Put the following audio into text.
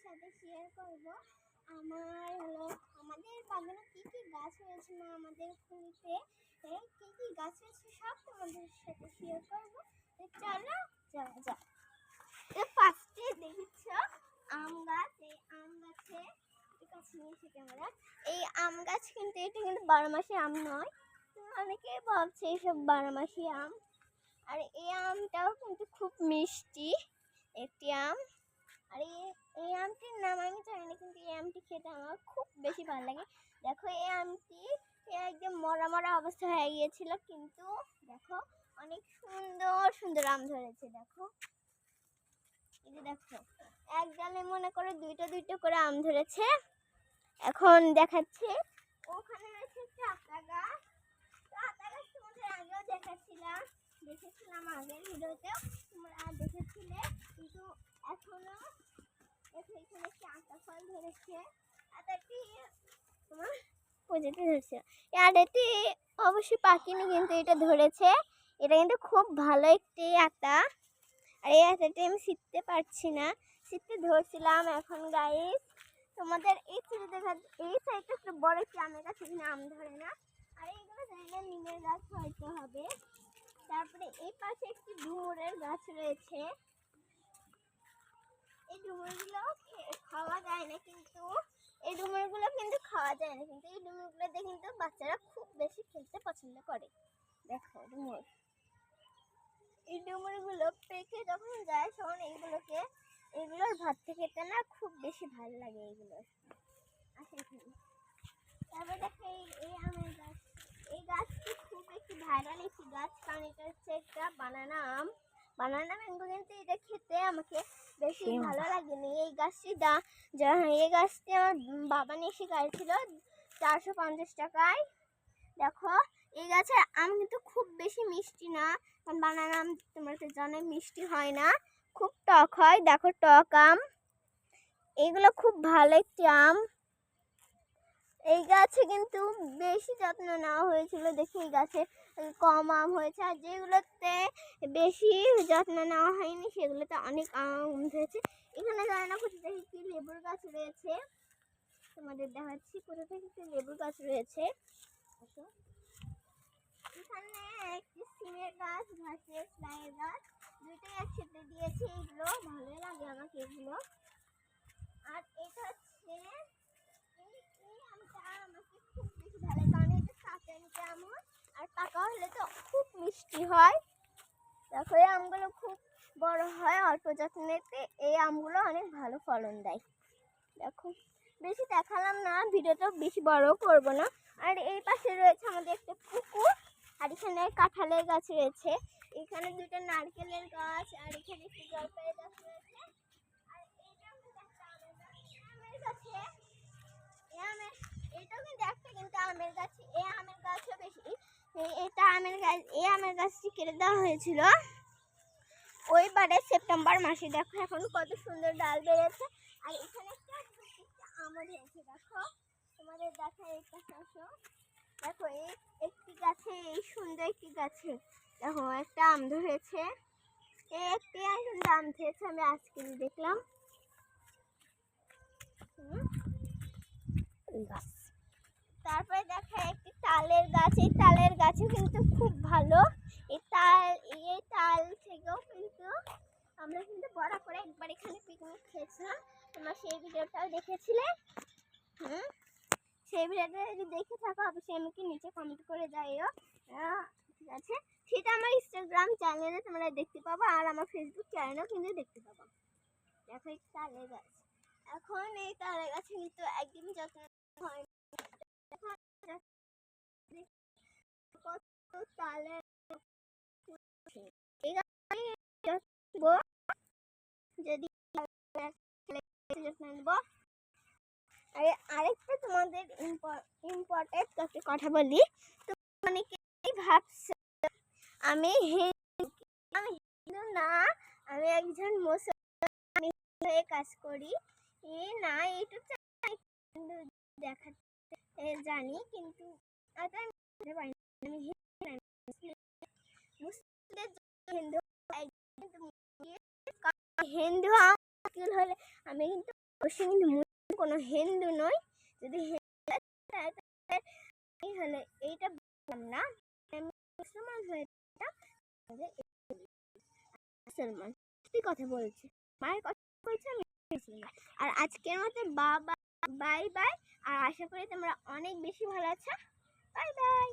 সাথে শেয়ার করব আমাদের বাগানে কি কি গাছ হয়েছে না আমাদের ফুলতে কি কি গাছ হয়েছে সব তোমাদের সাথে শেয়ার করব। চলো যাওয়া যাক। তো ফার্স্টে দেখছ আম গাছ, এই আম গাছে এই আম গাছ কিন্তু এটা কিন্তু 12 মাসি আম নয়। অনেকে ভাবছে এইসব 12 মাসি আম, আর এই আমটাও কিন্তু খুব মিষ্টি একটি আম। আর এই আমটির নাম আমি জানি না, কিন্তু এই আমটি খেতে আমার খুব বেশি ভালো লাগে। দেখো এই আমটি একদম মরা মরা অবস্থা হয়ে গিয়েছিল, কিন্তু দেখো অনেক সুন্দর সুন্দর আম ধরেছে। দেখো এই যে দেখো এক ডালে মনে করো দুইটা দুইটা করে আম ধরেছে। এখন দেখাচ্ছে ওখানে রয়েছে একটা আতা গাছ। তো আতা গাছ তোমাদের আগেও দেখেছিলাম আগের ভিডিওতেও তোমরা দেখেছিলে, কিন্তু এখনো এখানে একটি আতা ফল ধরেছে। আতাটি তোমার প্রজাতি ধরেছে, আর এটি অবশ্যই পাকেনি, কিন্তু এটা ধরেছে। এটা কিন্তু খুব ভালো একটি আতা। আর এই আতাটি আমি ছিঁড়তে পারছি না, ছিঁড়তে ধরছিলাম। এখন গাইস তোমাদের এই সাইডটা একটু বড় একটি আমের গাছ, এখানে আম ধরে না। আর এইগুলো জানি না নিমের গাছ হয়তো হবে। তারপরে এই পাশে একটি ডুমুরের গাছ রয়েছে। এই ডুমুরগুলো খাওয়া যায় না, কিন্তু এই ডুমুরগুলো কিন্তু খাওয়া যায় না, কিন্তু এই ডুমুরগুলোতে কিন্তু বাচ্চারা খুব বেশি খেলতে পছন্দ করে। দেখো ডুমুর, এই ডুমুরগুলো পেকে যখন যায় তখন এগুলোর ভাতটা খেতে না খুব বেশি ভালো লাগে এগুলোর। তারপর দেখো এই আমের গাছ, এই গাছটি খুব একটি ভাইরাল একটি গাছ, কারণ এটা হচ্ছে একটা বানানা আম, বানানা ম্যাঙ্গো। কিন্তু এটা খেতে আমাকে বেশি ভালো লাগেনি। এই গাছটি আমার বাবা নিয়ে এসে গাড়িছিল 450 টাকায়। দেখো এই গাছের আম কিন্তু খুব বেশি মিষ্টি না, কারণ বানানা আম তোমরা তো জানো মিষ্টি হয় না, খুব টক হয়। দেখো টক আম, এইগুলো খুব ভালো একটি আম। এই গাছে কিন্তু বেশি যত্ন নেওয়া হয়েছিল, দেখি এই গাছে কম আম হয়েছে, আর যেগুলোতে বেশি যত্ন নেওয়া হয়নি সেগুলোতে অনেক আম হয়েছে। এখানে জানি না কোথা থেকে কি লেবুর গাছ রয়েছে, তোমাদের দেখাচ্ছি কোথা থেকে কি লেবুর গাছ রয়েছে। এখানে একটি সিমের গাছ, ঘাসের ফ্লাইয়ের গাছ, দুইটাই একসাথে দিয়েছে। এগুলো ভালোই লাগে আমাকে এগুলো। আর এটা হচ্ছে আর পাকা হলে তো খুব মিষ্টি হয়। দেখো এই আমগুলো খুব বড় হয় অল্প যত্নেতে, এই আমগুলো অনেক ভালো ফলন দেয়। দেখো বেশি দেখালাম না, ভিডিওটা বেশি বড় করব না। আর এই পাশে রয়েছে আমাদের একটা পুকুর, আর এখানে কাঁঠালের গাছ রয়েছে, এখানে দুটো নারকেলের গাছ, আর এখানে একটি জলপাইয়ের গাছ রয়েছে। আর এইটা কিন্তু একটা আমের গাছ, এটাও কিন্তু একটা কিন্তু আমের গাছ। এই আমের গাছও বেশি, এটা আমের গাছ। এই আমের গাছটি কেটে দেওয়া হয়েছিল ওইবারে সেপ্টেম্বর মাসে। দেখো এখন কত সুন্দর ডাল বেড়েছে। আর এখানে একটা আমও ধরেছে, দেখো তোমাদের দেখায় একটা শস্য। দেখো এই একটি গাছে, এই সুন্দর একটি গাছে দেখো একটা আম ধরেছে, এই একটি আম ধরেছে, আমি আজকে দেখলাম। তারপরে দেখা একটি তালের গাছ, এই তালের গাছও কিন্তু খুব ভালো। এই তাল থেকেও কিন্তু আমরা কিন্তু বড় করে একবার এখানে পিকনিক খেয়েছিলাম, তোমরা সেই ভিডিওটাও দেখেছিলে। সেই ভিডিওটা যদি দেখে থাকো অবশ্যই আমাকে নিচে কমেন্ট করে যাইও, ঠিক আছে? সেটা আমার ইনস্টাগ্রাম চ্যানেলে তোমরা দেখতে পাবো, আর আমার ফেসবুক চ্যানেলেও কিন্তু দেখতে পাবো। দেখো এই তালের গাছ, এখন এই তালের গাছে কিন্তু একদমই যত্ন হয় না। যদি আরেকটা তোমাদের ইম্পর্টেন্ট একটা কথা বলি, তো মানে কি ভাবছো আমি হিন্দু না, আমি একজন মুসলমান হয়ে কাজ করি না, ইউটিউব চ্যানেল দেখাতে জানি, কিন্তু হিন্দু হলে আমি কিন্তু অবশ্যই কিন্তু মুসলিম কোনো হিন্দু নয়। যদি হলে এইটা বললাম না, আমি মুসলমান হয়ে মুসলমান কথা বলছে, মায়ের কথা বলছে, আমি মুসলমান। আর আজকের মতো বাবা বাই বাই। আর আশা করি তোমরা অনেক বেশি ভালো আছো। Bye bye.